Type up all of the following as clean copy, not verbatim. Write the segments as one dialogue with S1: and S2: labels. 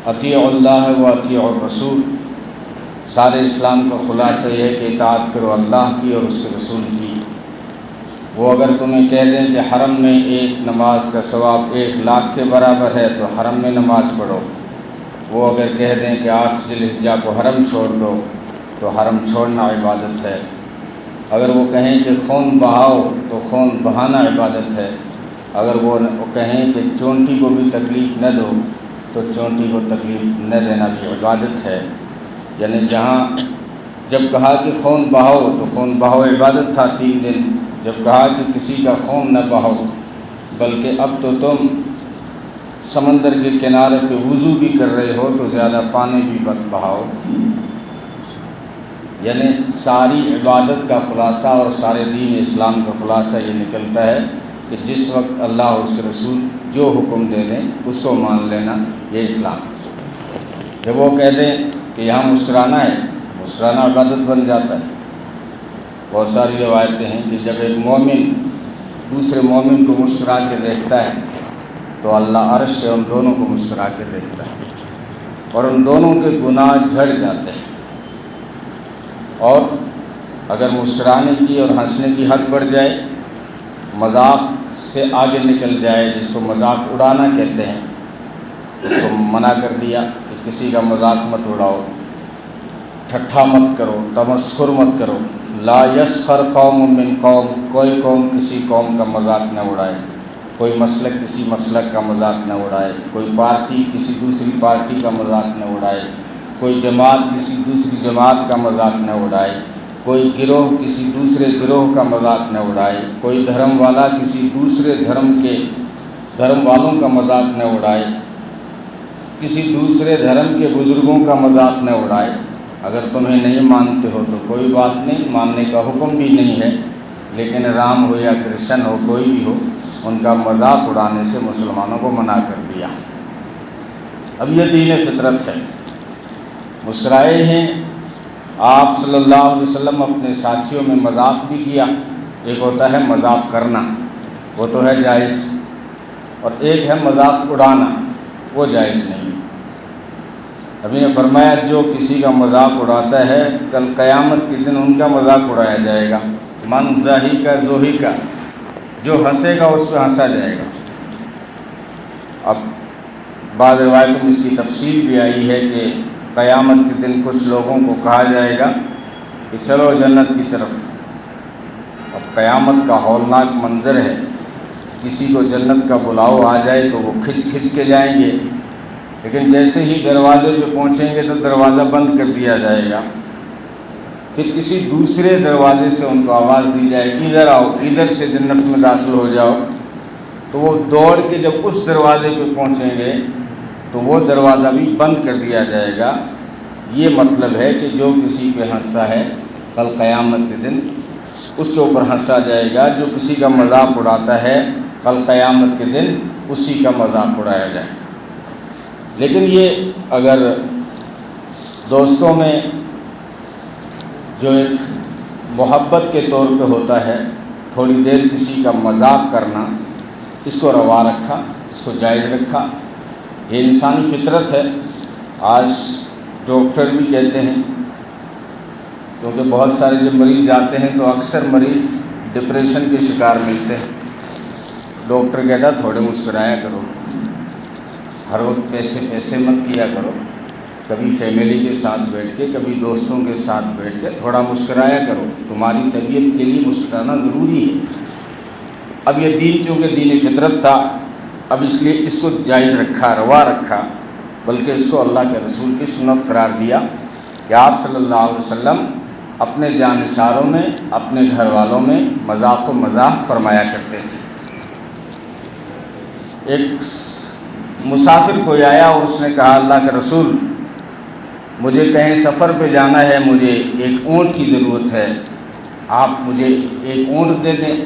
S1: اطیعوا اللہ و اطیعوا الرسول، سارے اسلام کا خلاصہ یہ ہے کہ اطاعت کرو اللہ کی اور اس کے رسول کی۔ وہ اگر تمہیں کہہ دیں کہ حرم میں ایک نماز کا ثواب 1,00,000 کے برابر ہے تو حرم میں نماز پڑھو، وہ اگر کہہ دیں کہ 8 ذی الحجہ کو حرم چھوڑ دو تو حرم چھوڑنا عبادت ہے، اگر وہ کہیں کہ خون بہاؤ تو خون بہانا عبادت ہے، اگر وہ کہیں کہ چونٹی کو بھی تکلیف نہ دو تو چونٹی کو تکلیف نہ دینا بھی عبادت ہے۔ یعنی جب کہا کہ خون بہاؤ تو خون بہاؤ عبادت تھا 3 دن، جب کہا کہ کسی کا خون نہ بہاؤ بلکہ اب تو تم سمندر کے کنارے پہ وضو بھی کر رہے ہو تو زیادہ پانی بھی مت بہاؤ۔ یعنی ساری عبادت کا خلاصہ اور سارے دین اسلام کا خلاصہ یہ نکلتا ہے کہ جس وقت اللہ اور اس کے رسول جو حکم دے دیں اس کو مان لینا، یہ اسلام۔ جب وہ کہہ دیں کہ یہاں مسکرانا ہے، مسکرانا عبادت بن جاتا ہے۔ بہت ساری روایتیں ہیں کہ جب ایک مومن دوسرے مومن کو مسکرا کے دیکھتا ہے تو اللہ عرش سے ان دونوں کو مسکرا کے دیکھتا ہے اور ان دونوں کے گناہ جھڑ جاتے ہیں۔ اور اگر مسکرانے کی اور ہنسنے کی حد بڑھ جائے، مذاق سے آگے نکل جائے، جس کو مذاق اڑانا کہتے ہیں، اس کو منع کر دیا کہ کسی کا مذاق مت اڑاؤ، ٹھٹھا مت کرو، تمسخر مت کرو۔ لا یسخر قوم من قوم، کوئی قوم کسی قوم کا مذاق نہ اڑائے، کوئی مسلک کسی مسلک کا مذاق نہ اڑائے، کوئی پارٹی کسی دوسری پارٹی کا مذاق نہ اڑائے، کوئی جماعت کسی دوسری جماعت کا مذاق نہ اڑائے، کوئی گروہ کسی دوسرے گروہ کا مذاق نہ اڑائے، کوئی دھرم والا کسی دوسرے دھرم والوں کا مذاق نہ اڑائے، کسی دوسرے دھرم کے بزرگوں کا مذاق نہ اڑائے۔ اگر تمہیں نہیں مانتے ہو تو کوئی بات نہیں، ماننے کا حکم بھی نہیں ہے، لیکن رام ہو یا کرشن ہو، کوئی بھی ہو، ان کا مذاق اڑانے سے مسلمانوں کو منع کر دیا۔ اب یہ دین فطرت ہے۔ مسکرائے ہیں آپ صلی اللہ علیہ وسلم، اپنے ساتھیوں میں مذاق بھی کیا۔ ایک ہوتا ہے مذاق کرنا، وہ تو ہے جائز، اور ایک ہے مذاق اڑانا، وہ جائز نہیں۔ ابھی نے فرمایا جو کسی کا مذاق اڑاتا ہے کل قیامت کے دن ان کا مذاق اڑایا جائے گا۔ من ضاحک کا زوہی کا، جو ہنسے گا اس پہ ہنسا جائے گا۔ اب بعض روایتوں میں اس کی تفصیل بھی آئی ہے کہ قیامت کے دن کچھ لوگوں کو کہا جائے گا کہ چلو جنت کی طرف۔ اب قیامت کا ہولناک منظر ہے، کسی کو جنت کا بلاؤ آ جائے تو وہ کھچ کے جائیں گے، لیکن جیسے ہی دروازے پہ پہنچیں گے تو دروازہ بند کر دیا جائے گا۔ پھر کسی دوسرے دروازے سے ان کو آواز دی جائے گی ادھر آؤ، ادھر سے جنت میں داخل ہو جاؤ، تو وہ دوڑ کے جب اس دروازے پہ پہنچیں گے تو وہ دروازہ بھی بند کر دیا جائے گا۔ یہ مطلب ہے کہ جو کسی پہ ہنستا ہے کل قیامت کے دن اس کے اوپر ہنسا جائے گا، جو کسی کا مذاق اڑاتا ہے کل قیامت کے دن اسی کا مذاق اڑایا جائے گا۔ لیکن یہ اگر دوستوں میں جو ایک محبت کے طور پہ ہوتا ہے، تھوڑی دیر کسی کا مذاق کرنا، اس کو روا رکھا، اس کو جائز رکھا، یہ انسانی فطرت ہے۔ آج ڈاکٹر بھی کہتے ہیں، کیونکہ بہت سارے جب مریض جاتے ہیں تو اکثر مریض ڈپریشن کے شکار ملتے ہیں، ڈاکٹر کہتا تھوڑے مسکرایا کرو، ہر وقت پیسے مت کیا کرو، کبھی فیملی کے ساتھ بیٹھ کے، کبھی دوستوں کے ساتھ بیٹھ کے تھوڑا مسکرایا کرو، تمہاری طبیعت کے لیے مسکرانا ضروری ہے۔ اب یہ دین چونکہ دین فطرت تھا، اب اس لیے اس کو جائز رکھا، روا رکھا، بلکہ اس کو اللہ کے رسول کی سنت قرار دیا کہ آپ صلی اللہ علیہ وسلم اپنے جانثاروں میں، اپنے گھر والوں میں مذاق و مزاح فرمایا کرتے تھے۔ ایک مسافر کوئی آیا اور اس نے کہا اللہ کے رسول مجھے کہیں سفر پہ جانا ہے، مجھے ایک اونٹ کی ضرورت ہے، آپ مجھے ایک اونٹ دے دیں۔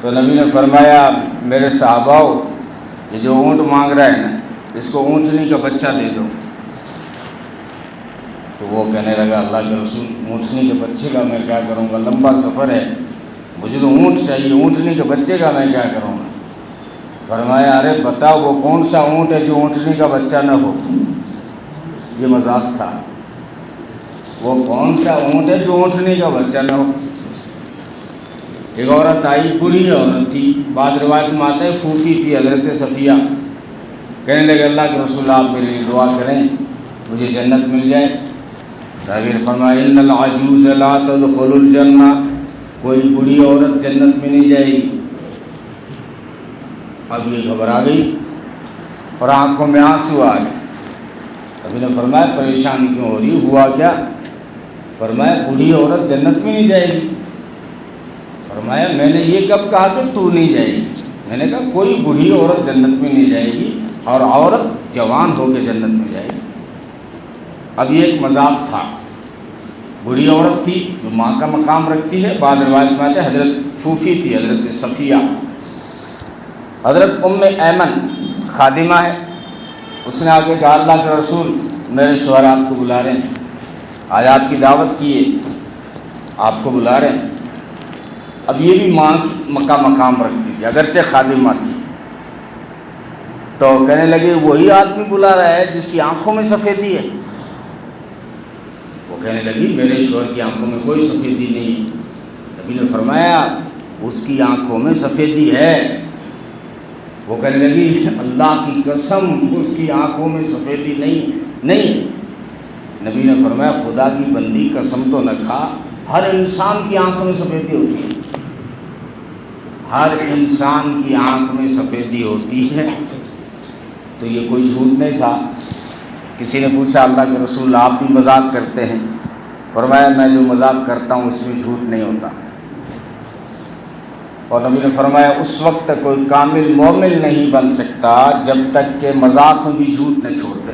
S1: تو نبی نے فرمایا میرے صحاباؤ یہ جو اونٹ مانگ رہا ہے نا اس کو اونٹنی کا بچہ دے دو۔ تو وہ کہنے لگا اللہ کے رسول اونٹنی کے بچے کا میں کیا کروں گا، لمبا سفر ہے، مجھے تو اونٹ چاہیے، اونٹنی کے بچے کا میں کیا کروں گا۔ فرمایا ارے بتاؤ وہ کون سا اونٹ ہے جو اونٹنی کا بچہ نہ ہو؟ یہ مذاق تھا. وہ کون سا اونٹ ہے جو اونٹنی کا بچہ نہ ہو؟ ایک عورت آئی، بوڑھی عورت تھی، بعض روایت میں آتا ہے پھوپھی تھی حضرت صفیہ. کہنے لگے اللہ کے رسول آپ میرے لیے دعا کریں مجھے جنت مل جائے. نبی نے فرمایا ان العجوز لا تدخل الجنہ، کوئی بوڑھی عورت جنت میں نہیں جائے گی. اب یہ گھبرا گئی اور آنکھوں میں آنسو آ گئے. نبی نے فرمایا پریشان کیوں ہو رہی، ہوا کیا؟ فرمایا بوڑھی عورت جنت میں نہیں جائے گی. فرمایا میں نے یہ کب کہا کہ تو نہیں جائے گی؟ میں نے کہا کوئی بوڑھی عورت جنت میں نہیں جائے گی اور عورت جوان ہو کے جنت میں جائے گی. اب یہ ایک مذاق تھا. بوڑھی عورت تھی جو ماں کا مقام رکھتی ہے، بعض روایت میں آتے حضرت پھوپھی تھی حضرت صفیہ. حضرت ایمن خادمہ ہے، اس نے آ کے کہا اللہ کے رسول میرے شوہر آپ کو بلا رہے ہیں، آج آپ کی دعوت کیے، آپ کو بلا رہے ہیں. اب یہ بھی ماں کا مقام رکھتی تھی اگرچہ خادمہ تھی. تو کہنے لگے وہی آدمی بلا رہا ہے جس کی آنکھوں میں سفیدی ہے. وہ کہنے لگی میرے شوہر کی آنکھوں میں کوئی سفیدی نہیں. نبی نے فرمایا اس کی آنکھوں میں سفیدی ہے. وہ کہنے لگی اللہ کی قسم اس کی آنکھوں میں سفیدی نہیں. نبی نے فرمایا خدا کی بندی قسم تو نہ کھا، ہر انسان کی آنکھوں میں سفیدی ہوتی ہے، ہر انسان کی آنکھ میں سفیدی ہوتی ہے. تو یہ کوئی جھوٹ نہیں تھا. کسی نے پوچھا اللہ کے رسول آپ بھی مذاق کرتے ہیں؟ فرمایا میں جو مذاق کرتا ہوں اس میں جھوٹ نہیں ہوتا. اور نبی نے فرمایا اس وقت تک کوئی کامل مومن نہیں بن سکتا جب تک کہ مذاق میں بھی جھوٹ نہ چھوڑ دے.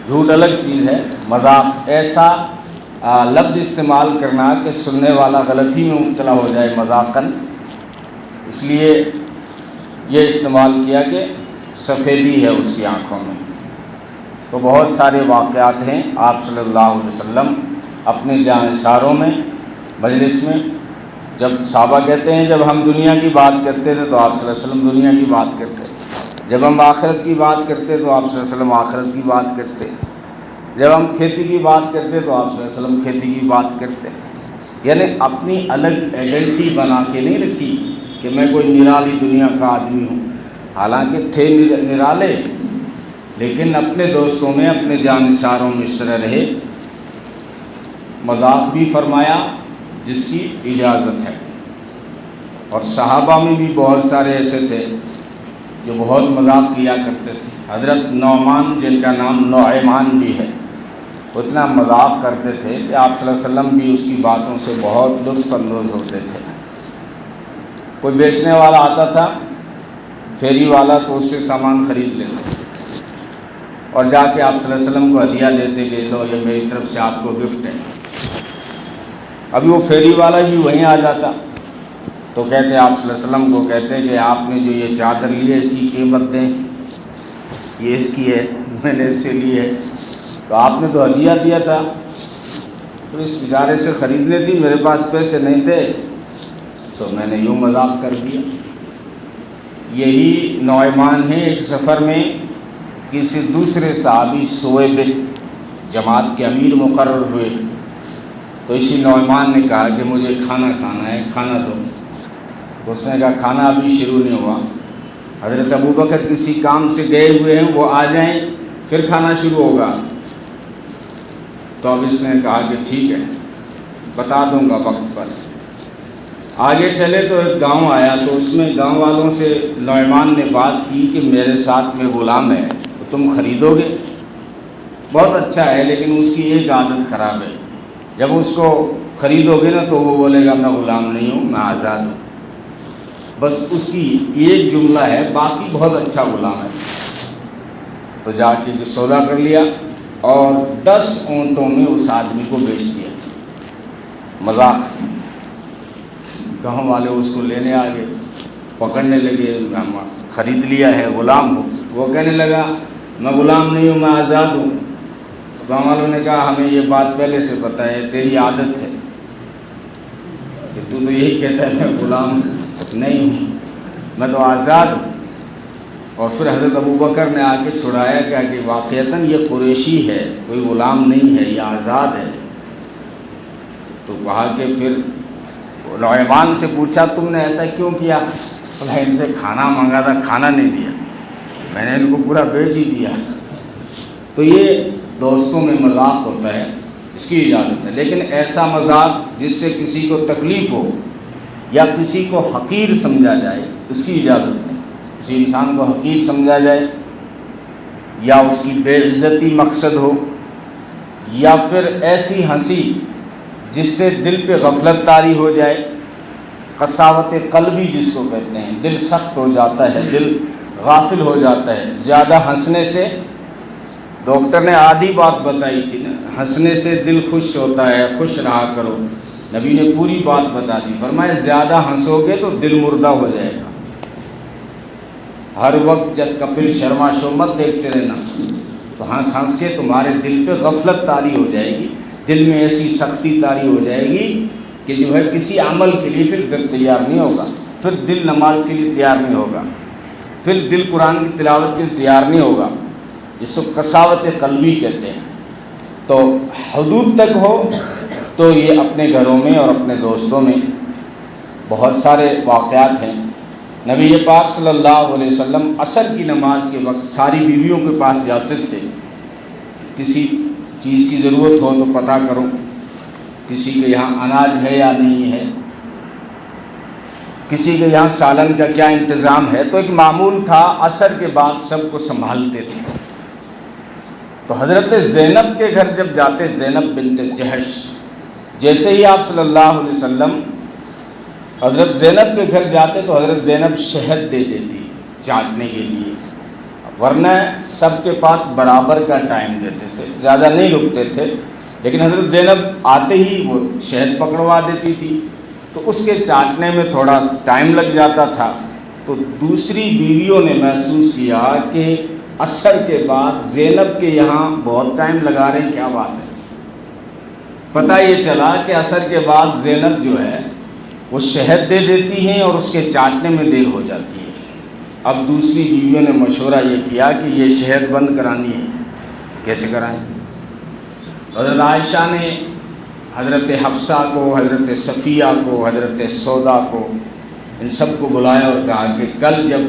S1: جھوٹ الگ چیز ہے، مذاق ایسا لفظ استعمال کرنا کہ سننے والا غلطی میں مبتلا ہو جائے مذاقاً. اس لیے یہ استعمال کیا کہ سفیدی ہے اس کی آنکھوں میں. تو بہت سارے واقعات ہیں. آپ صلی اللہ علیہ وسلم اپنے جانثاروں میں مجلس میں جب صحابہ کہتے ہیں جب ہم دنیا کی بات کرتے تھے تو آپ صلی اللہ علیہ وسلم دنیا کی بات کرتے، جب ہم آخرت کی بات کرتے تو آپ صلی اللہ علیہ وسلم آخرت کی بات کرتے، جب ہم کھیتی کی بات کرتے تو آپ صلی اللہ علیہ وسلم کھیتی کی بات کرتے. یعنی اپنی الگ آئیڈینٹی بنا کے نہیں رکھی کہ میں کوئی نرالی دنیا کا آدمی ہوں. حالانکہ تھے نرالے، لیکن اپنے دوستوں میں اپنے جانثاروں میں اس طرح رہے. مذاق بھی فرمایا جس کی اجازت ہے. اور صحابہ میں بھی بہت سارے ایسے تھے جو بہت مذاق کیا کرتے تھے. حضرت نعمان جن کا نام نعمان بھی ہے، اتنا مذاق کرتے تھے کہ آپ صلی اللہ علیہ وسلم بھی اس کی باتوں سے بہت لطف اندوز ہوتے تھے. کوئی بیچنے والا آتا تھا پھیری والا تو اس سے سامان خرید لیتے اور جا کے آپ صلی اللہ علیہ وسلم کو ہدیہ دیتے کہ لو یہ میری طرف سے آپ کو گفٹ ہے. ابھی وہ پھیری والا بھی وہیں آ جاتا تو کہتے آپ صلی اللہ علیہ وسلم کو کہتے کہ آپ نے جو یہ چادر لی ہے اس کی قیمت دیں، یہ اس کی ہے، میں نے اس سے لی ہے. تو آپ نے تو ہدیہ دیا تھا تو اس ادارے سے خریدنے تھی، میرے پاس پیسے نہیں تھے تو میں نے یوں مذاق کر دیا. یہی نعمان ہیں. ایک سفر میں کسی دوسرے صحابی سویب جماعت کے امیر مقرر ہوئے تو اسی نعمان نے کہا کہ مجھے کھانا کھانا ہے، کھانا دو. تو اس نے کہا کھانا ابھی شروع نہیں ہوا، حضرت ابوبکر کسی کام سے گئے ہوئے ہیں، وہ آ جائیں پھر کھانا شروع ہوگا. تو اب اس نے کہا کہ ٹھیک ہے بتا دوں گا وقت پر. آگے چلے تو ایک گاؤں آیا تو اس میں گاؤں والوں سے نعمان نے بات کی کہ میرے ساتھ میں غلام ہے تو تم خریدو گے؟ بہت اچھا ہے لیکن اس کی ایک عادت خراب ہے، جب اس کو خریدو گے نا تو وہ بولے گا میں غلام نہیں ہوں، میں آزاد ہوں. بس اس کی ایک جملہ ہے، باقی بہت اچھا غلام ہے. تو جا کے سودا کر لیا اور 10 اونٹوں میں اس آدمی کو بیچ دیا. مذاق. گاؤں والے اس کو لینے آ گئے، پکڑنے لگے، خرید لیا ہے، غلام ہو. وہ کہنے لگا میں غلام نہیں ہوں، میں آزاد ہوں. گاؤں والوں نے کہا ہمیں یہ بات پہلے سے پتہ ہے، تیری عادت ہے کہ تو یہی کہتا ہے میں غلام نہیں ہوں. میں تو آزاد ہوں۔ اور پھر حضرت ابوبکر نے آ کے چھڑایا کہ واقعتاً یہ قریشی ہے، کوئی غلام نہیں ہے، یہ آزاد ہے۔ تو کہا کہ پھر نوجوان سے پوچھا تم نے ایسا کیوں کیا؟ بولا ان سے کھانا مانگا تھا، کھانا نہیں دیا، میں نے ان کو پورا بیچ ہی دیا۔ تو یہ دوستوں میں مذاق ہوتا ہے، اس کی اجازت ہے، لیکن ایسا مذاق جس سے کسی کو تکلیف ہو یا کسی کو حقیر سمجھا جائے اس کی اجازت نہیں۔ کسی انسان کو حقیر سمجھا جائے یا اس کی بے عزتی مقصد ہو یا پھر ایسی ہنسی جس سے دل پہ غفلت طاری ہو جائے، قساوت قلبی جس کو کہتے ہیں، دل سخت ہو جاتا ہے، دل غافل ہو جاتا ہے۔ زیادہ ہنسنے سے، ڈاکٹر نے آدھی بات بتائی تھی نا، ہنسنے سے دل خوش ہوتا ہے، خوش رہا کرو، نبی نے پوری بات بتا دی، فرمایا زیادہ ہنسو گے تو دل مردہ ہو جائے گا۔ ہر وقت جب کپل شرما شو مت دیکھتے رہنا، تو ہنس ہنس کے تمہارے دل پہ غفلت طاری ہو جائے گی، دل میں ایسی سختی طاری ہو جائے گی کہ جو ہے کسی عمل کے لیے پھر دل تیار نہیں ہوگا، پھر دل نماز کے لیے تیار نہیں ہوگا، پھر دل قرآن کی تلاوت کے لیے تیار نہیں ہوگا، جس کو قساوت قلبی کہتے ہیں۔ تو حدود تک ہو تو یہ اپنے گھروں میں اور اپنے دوستوں میں بہت سارے واقعات ہیں۔ نبی پاک صلی اللہ علیہ وسلم عصر کی نماز کے وقت ساری بیویوں کے پاس جاتے تھے، کسی چیز کی ضرورت ہو تو پتہ کرو، کسی کے یہاں اناج ہے یا نہیں ہے، کسی کے یہاں سالن کا کیا انتظام ہے۔ تو ایک معمول تھا، عصر کے بعد سب کو سنبھالتے تھے۔ تو حضرت زینب کے گھر جب جاتے، زینب بنت جہش، جیسے ہی آپ صلی اللہ علیہ وسلم حضرت زینب کے گھر جاتے تو حضرت زینب شہد دے دیتی چاٹنے کے لیے، ورنہ سب کے پاس برابر کا ٹائم دیتے تھے، زیادہ نہیں رکتے تھے، لیکن حضرت زینب آتے ہی وہ شہد پکڑوا دیتی تھی، تو اس کے چاٹنے میں تھوڑا ٹائم لگ جاتا تھا۔ تو دوسری بیویوں نے محسوس کیا کہ عصر کے بعد زینب کے یہاں بہت ٹائم لگا رہے ہیں، کیا بات ہے۔ پتہ یہ چلا کہ عصر کے بعد زینب جو ہے وہ شہد دے دیتی ہیں اور اس کے چاٹنے میں دیر ہو جاتی ہے۔ اب دوسری بیویوں نے مشورہ یہ کیا کہ یہ شہد بند کرانی ہے، کیسے کرائیں؟ حضرت عائشہ نے حضرت حفصہ کو، حضرت صفیہ کو، حضرت سودا کو، ان سب کو بلایا اور کہا کہ کل جب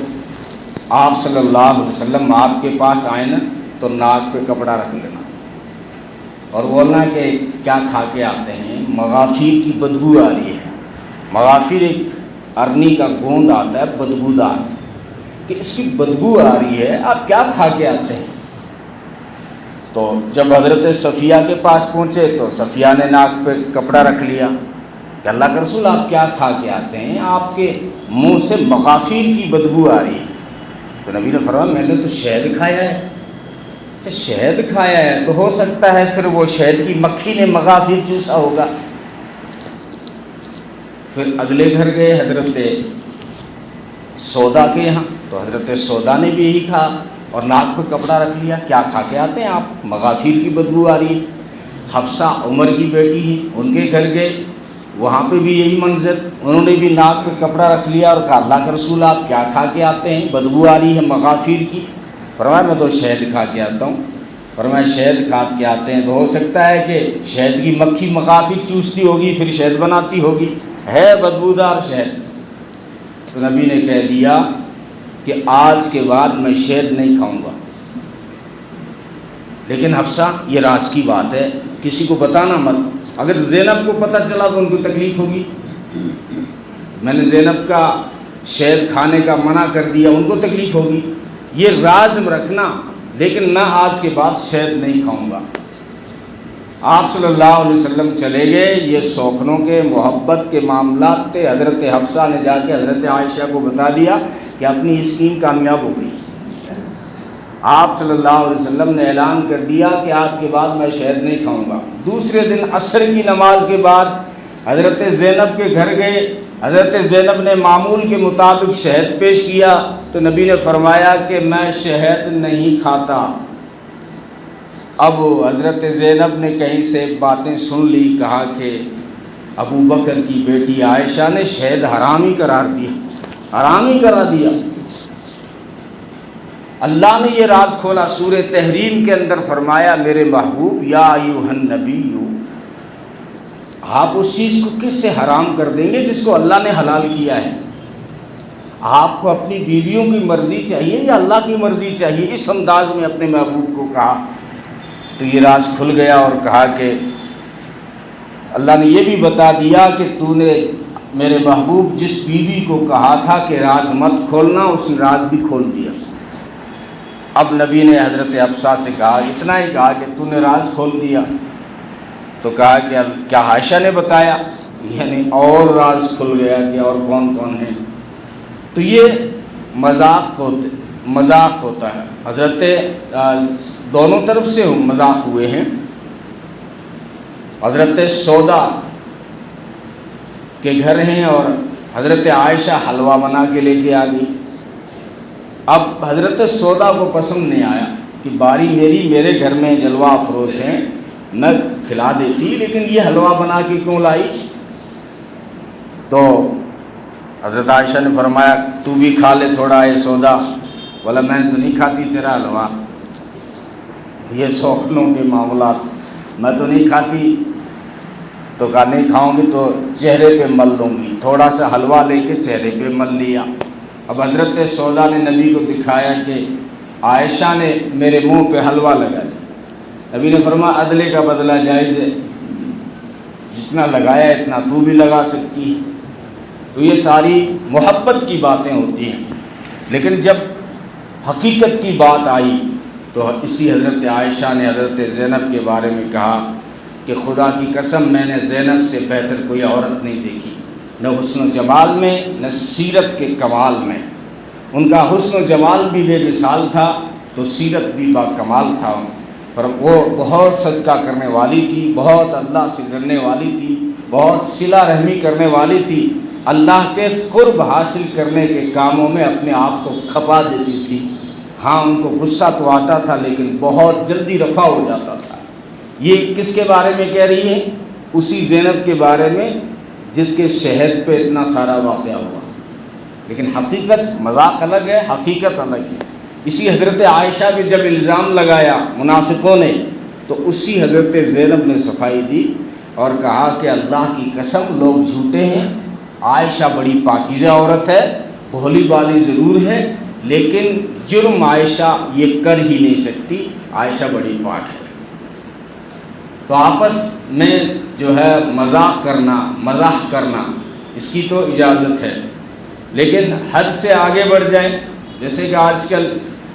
S1: آپ صلی اللہ علیہ وسلم آپ کے پاس آئے نا تو ناک پہ کپڑا رکھ لینا اور بولنا کہ کیا کھا کے آتے ہیں، مغافیر کی بدبو آ رہی ہے۔ مغافیر ایک ارنی کا گوند آتا ہے بدبودار، کہ اس کی بدبو آ رہی ہے، آپ کیا کھا کے آتے ہیں؟ تو جب حضرت صفیہ کے پاس پہنچے تو صفیہ نے ناک پہ کپڑا رکھ لیا کہ اللہ کے رسول آپ کیا کھا کے آتے ہیں، آپ کے منہ سے مغافیر کی بدبو آ رہی ہے۔ تو نبی نے فرمایا میں نے تو شہد کھایا ہے۔ اچھا شہد کھایا ہے تو ہو سکتا ہے پھر وہ شہد کی مکھی نے مغافیر چوسا ہوگا۔ پھر اگلے گھر گئے حضرت سودا کے یہاں، تو حضرت سودا نے بھی یہی کھا اور ناک پہ کپڑا رکھ لیا، کیا کھا کے آتے ہیں آپ، مغافیر کی بدبو آ رہی ہے۔ حفصہ عمر کی بیٹی ہے، ان کے گھر گئے، وہاں پہ بھی یہی منظر، انہوں نے بھی ناک پہ کپڑا رکھ لیا اور کہا اللہ کے رسول آپ کیا کھا کے آتے ہیں، بدبو آ رہی ہے مغافیر کی۔ فرمایا میں تو شہد کھا کے آتا ہوں۔ فرمایا شہد کھا کے آتے ہیں تو ہو سکتا ہے کہ شہد کی مکھی مغافیر چوستی ہوگی پھر شہد بناتی ہوگی، ہے بدبودار شہد۔ تو نبی نے کہہ دیا کہ آج کے بعد میں شہد نہیں کھاؤں گا، لیکن حفصہ یہ راز کی بات ہے، کسی کو بتانا مت، اگر زینب کو پتہ چلا تو ان کو تکلیف ہوگی۔ میں نے زینب کا شہد کھانے کا منع کر دیا، ان کو تکلیف ہوگی، یہ راز رکھنا، لیکن نہ آج کے بعد شہد نہیں کھاؤں گا۔ آپ صلی اللہ علیہ وسلم چلے گئے، یہ سوکھنوں کے محبت کے معاملات تھے۔ حضرت حفصہ نے جا کے حضرت عائشہ کو بتا دیا کہ اپنی اسکیم کامیاب ہو گئی۔ آپ صلی اللہ علیہ وسلم نے اعلان کر دیا کہ آج کے بعد میں شہد نہیں کھاؤں گا۔ دوسرے دن عصر کی نماز کے بعد حضرت زینب کے گھر گئے، حضرت زینب نے معمول کے مطابق شہد پیش کیا تو نبی نے فرمایا کہ میں شہد نہیں کھاتا۔ اب حضرت زینب نے کہیں سے باتیں سن لی، کہا کہ ابو بکر کی بیٹی عائشہ نے شہد حرام ہی قرار دیا، حرام ہی کرا دیا۔ اللہ نے یہ راز کھولا سورہ تحریم کے اندر، فرمایا میرے محبوب یا ایھا النبی، آپ اس چیز کو کس سے حرام کر دیں گے جس کو اللہ نے حلال کیا ہے؟ آپ کو اپنی بیویوں کی مرضی چاہیے یا اللہ کی مرضی چاہیے؟ اس انداز میں اپنے محبوب کو کہا تو یہ راز کھل گیا، اور کہا کہ اللہ نے یہ بھی بتا دیا کہ تو نے میرے محبوب جس بیوی کو کہا تھا کہ راز مت کھولنا، اس نے راز بھی کھول دیا۔ اب نبی نے حضرت حفصہ سے کہا، اتنا ہی کہا کہ تو نے راز کھول دیا، تو کہا کہ کیا عائشہ نے بتایا؟ یعنی اور راز کھل گیا کہ اور کون کون ہیں۔ تو یہ مذاق ہوتا ہے، حضرت دونوں طرف سے مذاق ہوئے ہیں۔ حضرت سودا کے گھر ہیں اور حضرت عائشہ حلوہ بنا کے لے کے آ گئی۔ اب حضرت سودا کو پسند نہیں آیا کہ باری میرے گھر میں جلوہ افروز ہیں، میں کھلا دیتی، لیکن یہ حلوہ بنا کے کیوں لائی؟ تو حضرت عائشہ نے فرمایا تو بھی کھا لے تھوڑا ہے سودا، بولا میں تو نہیں کھاتی تیرا حلوہ، یہ شوقنوں کے معاملات میں تو نہیں کھاتی۔ تو کہا نہیں کھاؤں گی تو چہرے پہ مل لوں گی، تھوڑا سا حلوہ لے کے چہرے پہ مل لیا۔ اب حضرت سودا نے نبی کو دکھایا کہ عائشہ نے میرے منہ پہ حلوہ لگا دیا۔ نبی نے فرمایا عدلے کا بدلہ جائز ہے، جتنا لگایا اتنا تو بھی لگا سکتی ہے۔ تو یہ ساری محبت کی باتیں ہوتی ہیں، لیکن جب حقیقت کی بات آئی تو اسی حضرت عائشہ نے حضرت زینب کے بارے میں کہا کہ خدا کی قسم میں نے زینب سے بہتر کوئی عورت نہیں دیکھی، نہ حسن و جمال میں نہ سیرت کے کمال میں۔ ان کا حسن و جمال بھی بے مثال تھا تو سیرت بھی با کمال تھا، پر وہ بہت صدقہ کرنے والی تھی، بہت اللہ سے ڈرنے والی تھی، بہت صلہ رحمی کرنے والی تھی، اللہ کے قرب حاصل کرنے کے کاموں میں اپنے آپ کو کھپا دیتی تھی۔ ہاں ان کو غصہ تو آتا تھا لیکن بہت جلدی رفع ہو جاتا تھا۔ یہ کس کے بارے میں کہہ رہی ہے؟ اسی زینب کے بارے میں جس کے شہد پہ اتنا سارا واقعہ ہوا، لیکن حقیقت مذاق الگ ہے، حقیقت الگ ہے۔ اسی حضرت عائشہ پہ جب الزام لگایا منافقوں نے تو اسی حضرت زینب نے صفائی دی اور کہا کہ اللہ کی قسم لوگ جھوٹے ہیں، عائشہ بڑی پاکیزہ عورت ہے، بھولی بالی ضرور ہے، لیکن جرم عائشہ یہ کر ہی نہیں سکتی، عائشہ بڑی پاک ہے۔ تو آپس میں جو ہے مذاق کرنا اس کی تو اجازت ہے، لیکن حد سے آگے بڑھ جائیں، جیسے کہ آج کل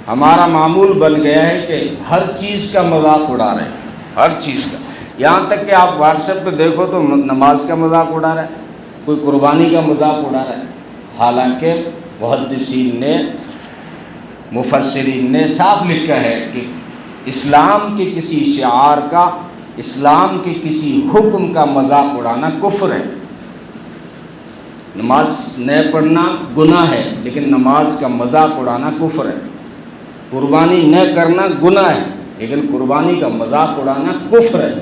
S1: ہمارا معمول بن گیا ہے کہ ہر چیز کا مذاق اڑا رہے ہیں، ہر چیز کا، یہاں تک کہ آپ واٹس ایپ پہ دیکھو تو نماز کا مذاق اڑا رہا ہے، کوئی قربانی کا مذاق اڑا رہا ہے، حالانکہ محدثین نے مفسرین نے صاف لکھا ہے کہ اسلام کے کسی شعار کا، اسلام کے کسی حکم کا مذاق اڑانا کفر ہے۔ نماز نہ پڑھنا گناہ ہے لیکن نماز کا مذاق اڑانا کفر ہے، قربانی نہ کرنا گناہ ہے لیکن قربانی کا مذاق اڑانا کفر ہے۔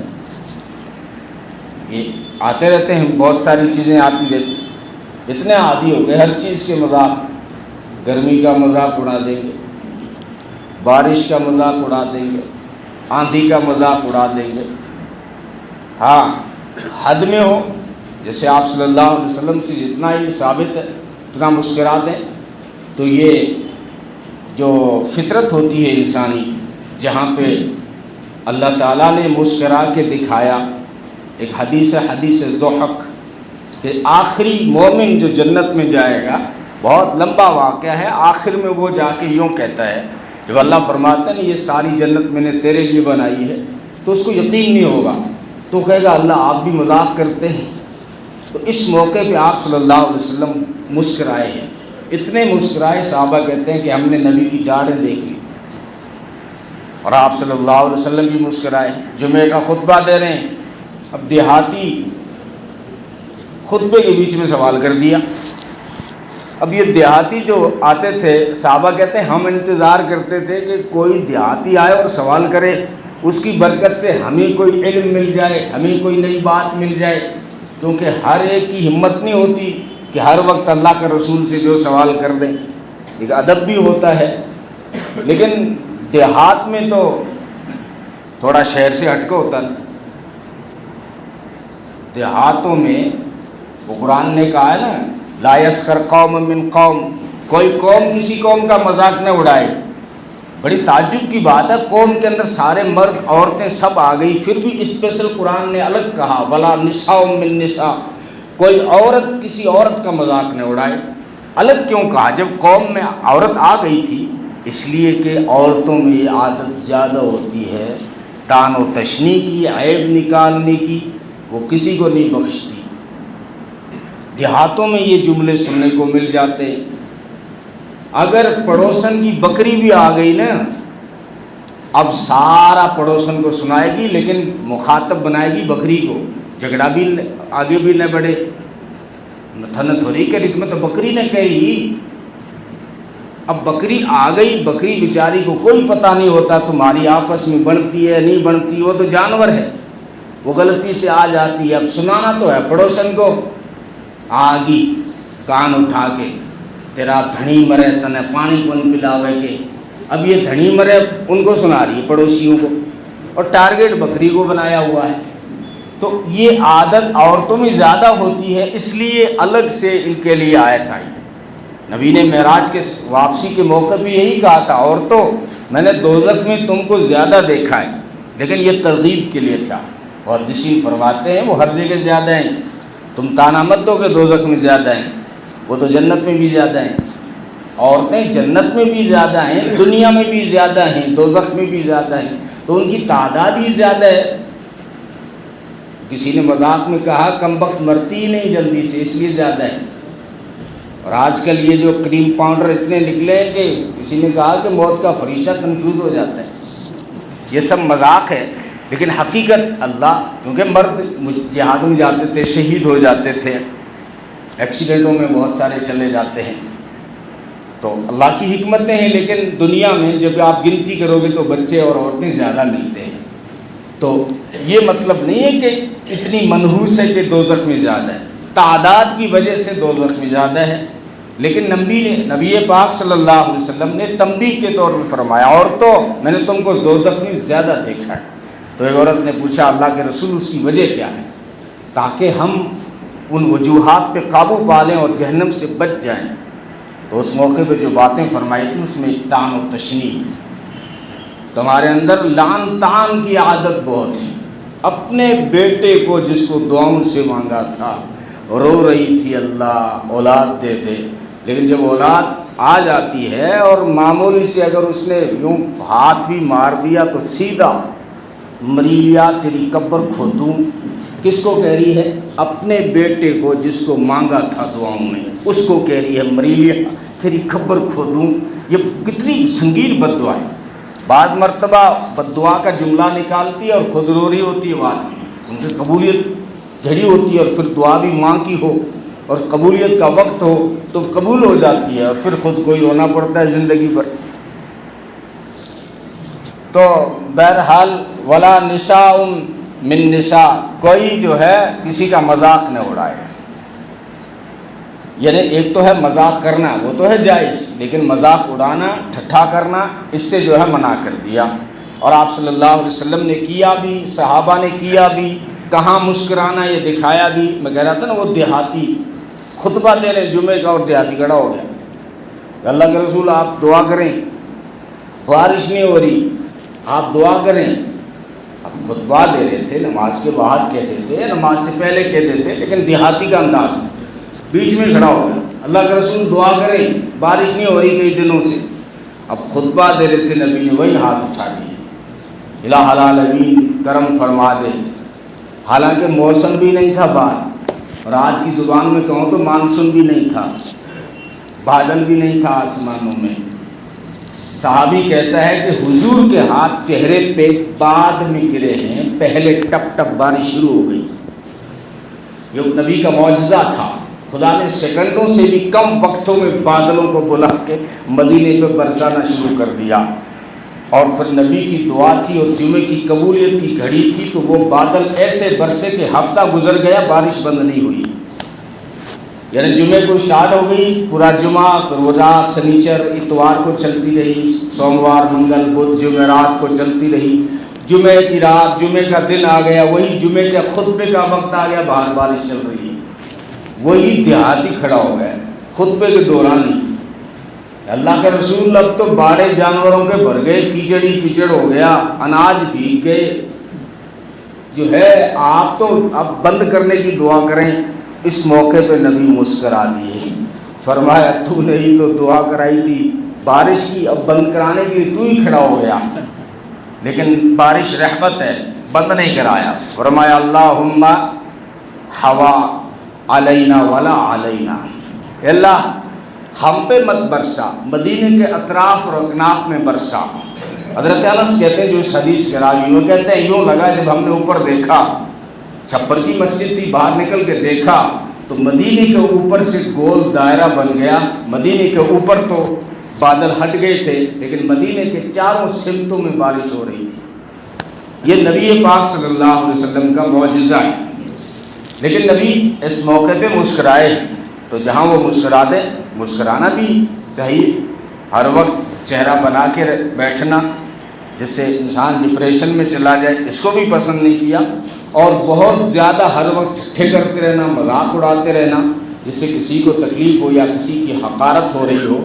S1: یہ آتے رہتے ہیں، بہت ساری چیزیں آتی رہتی، اتنے عادی ہو گئے ہر چیز کے مذاق، گرمی کا مذاق اڑا دیں گے، بارش کا مذاق اڑا دیں گے، آندھی کا مذاق اڑا دیں گے۔ ہاں حد میں ہو، جیسے آپ صلی اللہ علیہ وسلم سے جتنا ہی ثابت ہے اتنا مسکرا دیں، تو یہ جو فطرت ہوتی ہے انسانی، جہاں پہ اللہ تعالیٰ نے مسکرا کے دکھایا۔ ایک حدیث ضحک کہ آخری مومن جو جنت میں جائے گا، بہت لمبا واقعہ ہے، آخر میں وہ جا کے یوں کہتا ہے، جب اللہ فرماتا ہے نا یہ ساری جنت میں نے تیرے لیے بنائی ہے، تو اس کو یقین نہیں ہوگا، تو کہے گا اللہ آپ بھی مذاق کرتے ہیں۔ تو اس موقع پہ آپ صلی اللہ علیہ وسلم مسکرائے ہیں، اتنے مسکرائے صحابہ کہتے ہیں کہ ہم نے نبی کی ڈاڑھیں دیکھ لی، اور آپ صلی اللہ علیہ وسلم بھی مسکرائے۔ جمعے کا خطبہ دے رہے ہیں، اب دیہاتی خطبے کے بیچ میں سوال کر دیا۔ اب یہ دیہاتی جو آتے تھے، صحابہ کہتے ہیں ہم انتظار کرتے تھے کہ کوئی دیہاتی آئے اور سوال کرے، اس کی برکت سے ہمیں کوئی علم مل جائے، ہمیں کوئی نئی بات مل جائے، کیونکہ ہر ایک کی ہمت نہیں ہوتی کہ ہر وقت اللہ کے رسول سے جو سوال کر دیں، ایک ادب بھی ہوتا ہے۔ لیکن دیہات میں تو تھوڑا شہر سے ہٹ کے ہوتا ہے۔ دیہاتوں میں وہ قرآن نے کہا ہے نا، لا یسخر قوم من قوم، کوئی قوم کسی قوم کا مذاق نہ اڑائے۔ بڑی تعجب کی بات ہے، قوم کے اندر سارے مرد عورتیں سب آ گئی، پھر بھی اسپیشل قرآن نے الگ کہا ولا نساء من نساء، کوئی عورت کسی عورت کا مذاق نہ اڑائے۔ الگ کیوں کہا؟ جب قوم میں عورت آ گئی تھی، اس لیے کہ عورتوں میں یہ عادت زیادہ ہوتی ہے طعن و تشنیع کی، عیب نکالنے کی، وہ کسی کو نہیں بخشتی۔ دیہاتوں میں یہ جملے سننے کو مل جاتے ہیں۔ اگر پڑوسن کی بکری بھی آ گئی نا، اب سارا پڑوسن کو سنائے گی، لیکن مخاطب بنائے گی بکری کو، جھگڑا بھی آگے بھی نہ بڑھے۔ تھن تھوڑی کری، میں تو بکری نے کہی، اب بکری آ گئی، بکری بیچاری کو کوئی پتہ نہیں ہوتا تمہاری آپس میں بنتی ہے نہیں بنتی، وہ تو جانور ہے، وہ غلطی سے آ جاتی ہے۔ اب سنانا تو ہے پڑوسن کو، آگی کان اٹھا کے تیرا دھنی مرے تنے پانی کون پلاوے کے، اب یہ دھنی مرے ان کو سنا رہی ہے پڑوسیوں کو، اور ٹارگیٹ بکری کو بنایا ہوا ہے۔ تو یہ عادت عورتوں میں زیادہ ہوتی ہے، اس لیے الگ سے ان کے لیے آیت آئی۔ نبی نے معراج کے واپسی کے موقع پہ یہی کہا تھا، عورتوں میں نے دوزخ میں تم کو زیادہ دیکھا ہے، لیکن یہ ترغیب کے لیے تھا۔ اور محدثین فرماتے ہیں وہ ہر جگہ زیادہ ہیں، تم تانا مت دو کہ دوزخ میں زیادہ ہیں، وہ تو جنت میں بھی زیادہ ہیں۔ عورتیں جنت میں بھی زیادہ ہیں، دنیا میں بھی زیادہ ہیں، دوزخ میں بھی زیادہ ہیں، تو ان کی تعداد ہی زیادہ ہے۔ کسی نے مذاق میں کہا کم وقت مرتی ہی نہیں جلدی سے، اس لیے زیادہ ہے۔ اور آج کل یہ جو کریم پاؤڈر اتنے نکلے ہیں کہ کسی نے کہا کہ موت کا فرشتہ کنفیوز ہو جاتا ہے۔ یہ سب مذاق ہے، لیکن حقیقت اللہ، کیونکہ مرد جہاد میں جاتے تھے، شہید ہو جاتے تھے، ایکسیڈنٹوں میں بہت سارے چلے جاتے ہیں، تو اللہ کی حکمتیں ہیں۔ لیکن دنیا میں جب آپ گنتی کرو گے تو بچے اور عورتیں زیادہ ملتے ہیں، تو یہ مطلب نہیں ہے کہ اتنی منحوس ہے کہ دوزخ میں زیادہ ہے، تعداد کی وجہ سے دوزخ میں زیادہ ہے۔ لیکن نبی پاک صلی اللہ علیہ وسلم نے تنبیہ کے طور پر فرمایا، عورتوں میں نے تم کو دوزخ میں زیادہ دیکھا ہے۔ تو ایک عورت نے پوچھا اللہ کے رسول اس کی وجہ کیا ہے؟ تاکہ ہم ان وجوہات پہ قابو پا لیں اور جہنم سے بچ جائیں۔ تو اس موقع پہ جو باتیں فرمائی تھیں اس میں طعن و تشنیع، تمہارے اندر لعن طعن کی عادت بہت تھی۔ اپنے بیٹے کو جس کو دعاؤں سے مانگا تھا، رو رہی تھی اللہ اولاد دے دے، لیکن جب اولاد آ جاتی ہے اور معمولی سے اگر اس نے یوں ہاتھ بھی مار دیا تو سیدھا مریلیا تیری قبر کھودوں۔ کس کو کہہ رہی ہے؟ اپنے بیٹے کو جس کو مانگا تھا دعاؤں میں، اس کو کہہ رہی ہے مریلیا تیری قبر کھودوں۔ یہ کتنی سنگین بد دعا ہے۔ بعض مرتبہ بد دعا کا جملہ نکالتی ہے اور خود رو رہی ہوتی ہے، بعد میں ان کی قبولیت جھڑی ہوتی ہے، اور پھر دعا بھی ماں کی ہو اور قبولیت کا وقت ہو تو قبول ہو جاتی ہے، اور پھر خود کو ہی رونا پڑتا ہے زندگی بھر۔ تو بہرحال ولا نساء من نساء، کوئی جو ہے کسی کا مذاق نہ اڑائے۔ یعنی ایک تو ہے مذاق کرنا، وہ تو ہے جائز، لیکن مذاق اڑانا، ٹھٹھا کرنا، اس سے جو ہے منع کر دیا۔ اور آپ صلی اللہ علیہ وسلم نے کیا بھی، صحابہ نے کیا بھی، کہاں مسکرانا یہ دکھایا بھی۔ میں کہہ رہا تھا نا وہ دیہاتی خطبہ دے رہے جمعے کا، اور دیہاتی کھڑا ہو گیا، اللہ کے رسول آپ دعا کریں، بارش نہیں ہو رہی، آپ دعا کریں۔ اب خطبہ دے رہے تھے، نماز کے بعد کہتے تھے، نماز سے پہلے کہتے تھے، لیکن دیہاتی کا انداز بیچ میں کھڑا ہو گیا، اللہ کے رسول دعا کریں، بارش نہیں ہو رہی کئی دنوں سے۔ اب خطبہ دے رہے تھے، نبی نے وہی ہاتھ اٹھا دیے، الہ العالمین کرم فرما دے۔ حالانکہ موسم بھی نہیں تھا باہر، اور آج کی زبان میں کہوں تو مانسون بھی نہیں تھا، بادل بھی نہیں تھا آسمانوں میں۔ صحابی کہتا ہے کہ حضور کے ہاتھ چہرے پہ بعد میں گرے ہیں، پہلے ٹپ ٹپ بارش شروع ہو گئی۔ یہ نبی کا معجزہ تھا، خدا نے سیکنڈوں سے بھی کم وقتوں میں بادلوں کو بلا کے مدینے پہ برسانا شروع کر دیا۔ اور پھر نبی کی دعا تھی اور جمعے کی قبولیت کی گھڑی تھی، تو وہ بادل ایسے برسے کہ ہفتہ گزر گیا، بارش بند نہیں ہوئی۔ یعنی جمعے کو اسٹارٹ ہو گئی، پورا جمعہ، پھر وہ رات سنیچر اتوار کو چلتی رہی، سوموار منگل بدھ جمعرات کو چلتی رہی، جمعے کی رات جمعے کا دن آ گیا، وہی جمعے کے خطبے کا وقت آ گیا، باہر بارش چل رہی ہے، وہی دیہاتی کھڑا ہو گیا خطبے کے دوران ہی، اللہ کے رسول اب تو بارے جانوروں کے بھر گئے، کیچڑ ہی کیچڑ ہو گیا، اناج بھیگ گئے، جو ہے آپ تو اب بند کرنے کی دعا کریں۔ اس موقع پہ نبی مسکرا دیے، فرمایا تو نے ہی تو دعا کرائی تھی بارش کی، اب بند کرانے کے لیے تو ہی کھڑا ہو گیا، لیکن بارش رحمت ہے، بند نہیں کرایا۔ فرمایا اللہم ہوا علینا ولا علینا، اللہ ہم پہ مت برسا، مدینے کے اطراف اور اکناف میں برسا۔ حضرت انس کہتے ہیں جو اس حدیث کے راوی، وہ کہتے ہیں یوں لگا جب ہم نے اوپر دیکھا، چھپر کی مسجد تھی، باہر نکل کے دیکھا تو مدینے کے اوپر سے گول دائرہ بن گیا، مدینے کے اوپر تو بادل ہٹ گئے تھے لیکن مدینے کے چاروں سمتوں میں بارش ہو رہی تھی۔ یہ نبی پاک صلی اللہ علیہ وسلم کا معجزہ ہے، لیکن نبی اس موقع پہ مسکرائے، تو جہاں وہ مسکرا دیں مسکرانا بھی چاہیے، ہر وقت چہرہ بنا کے بیٹھنا جس سے انسان ڈپریشن میں چلا جائے، اس کو بھی پسند نہیں کیا، اور بہت زیادہ ہر وقت ٹھٹھے کرتے رہنا، مذاق اڑاتے رہنا جس سے کسی کو تکلیف ہو یا کسی کی حقارت ہو رہی ہو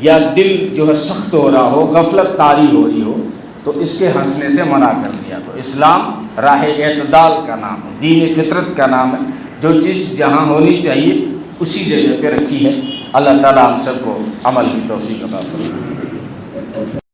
S1: یا دل جو ہے سخت ہو رہا ہو، غفلت طاری ہو رہی ہو، تو اس کے ہنسنے سے منع کر دیا۔ تو اسلام راہ اعتدال کا نام ہے، دین فطرت کا نام ہے، جو چیز جہاں ہونی چاہیے اسی جگہ پہ رکھی ہے۔ اللہ تعالیٰ ہم سب کو عمل کی توفیق عطا فرمائے۔